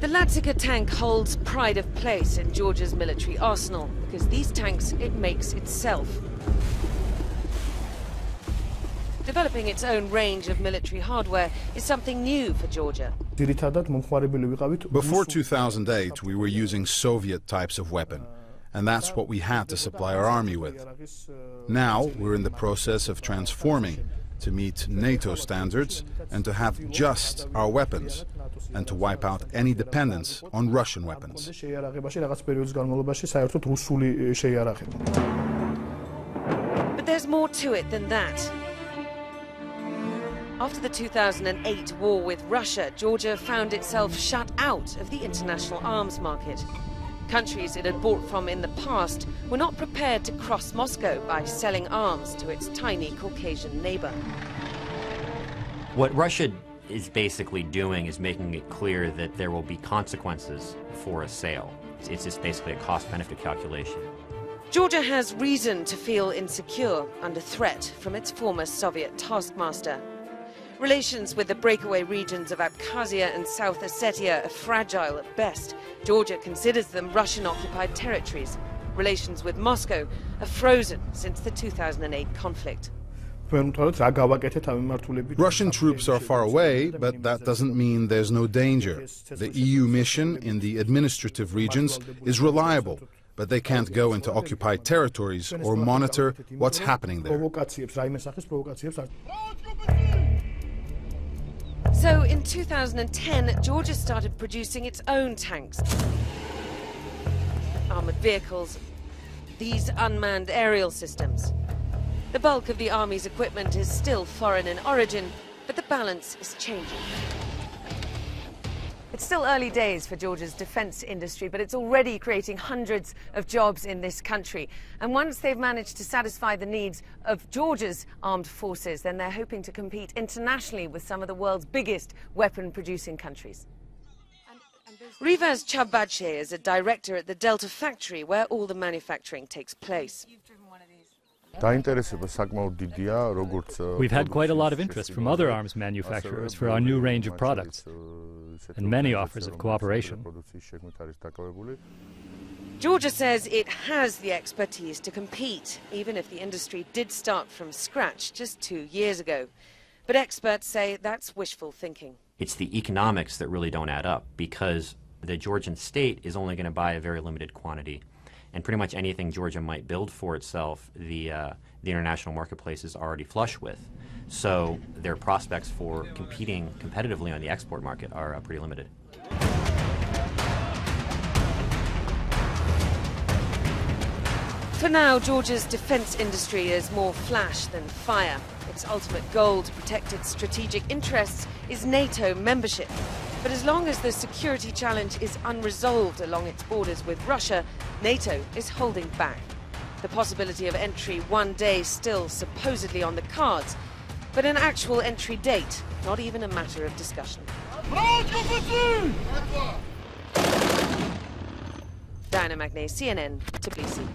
The Latsika tank holds pride of place in Georgia's military arsenal because these tanks it makes itself. Developing its own range of military hardware is something new for Georgia. Before 2008, we were using Soviet types of weapon, and that's what we had to supply our army with. Now we're in the process of transforming to meet NATO standards and to have just our weapons, and to wipe out any dependence on Russian weapons. But there's more to it than that. After the 2008 war with Russia, Georgia found itself shut out of the international arms market. Countries it had bought from in the past were not prepared to cross Moscow by selling arms to its tiny Caucasian neighbor. What Russia is basically doing is making it clear that there will be consequences for a sale. It's just basically a cost-benefit calculation. Georgia has reason to feel insecure, under threat from its former Soviet taskmaster. Relations with the breakaway regions of Abkhazia and South Ossetia are fragile at best. Georgia considers them Russian-occupied territories. Relations with Moscow are frozen since the 2008 conflict. Russian troops are far away, but that doesn't mean there's no danger. The EU mission in the administrative regions is reliable, but they can't go into occupied territories or monitor what's happening there. So in 2010, Georgia started producing its own tanks, armored vehicles, these unmanned aerial systems. The bulk of the Army's equipment is still foreign in origin, but the balance is changing. It's still early days for Georgia's defense industry, but it's already creating hundreds of jobs in this country. And once they've managed to satisfy the needs of Georgia's armed forces, then they're hoping to compete internationally with some of the world's biggest weapon-producing countries. Rivaz Chabadze is a director at the Delta factory, where all the manufacturing takes place. We've had quite a lot of interest from other arms manufacturers for our new range of products, and many offers of cooperation. Georgia says it has the expertise to compete, even if the industry did start from scratch just 2 years ago. But experts say that's wishful thinking. It's the economics that really don't add up, because the Georgian state is only going to buy a very limited quantity. And pretty much anything Georgia might build for itself, the international marketplace is already flush with. So their prospects for competing competitively on the export market are pretty limited. For now, Georgia's defense industry is more flash than fire. Its ultimate goal to protect its strategic interests is NATO membership. But as long as the security challenge is unresolved along its borders with Russia, NATO is holding back. The possibility of entry one day still supposedly on the cards, but an actual entry date, not even a matter of discussion. Diana Magnay, CNN, Tbilisi.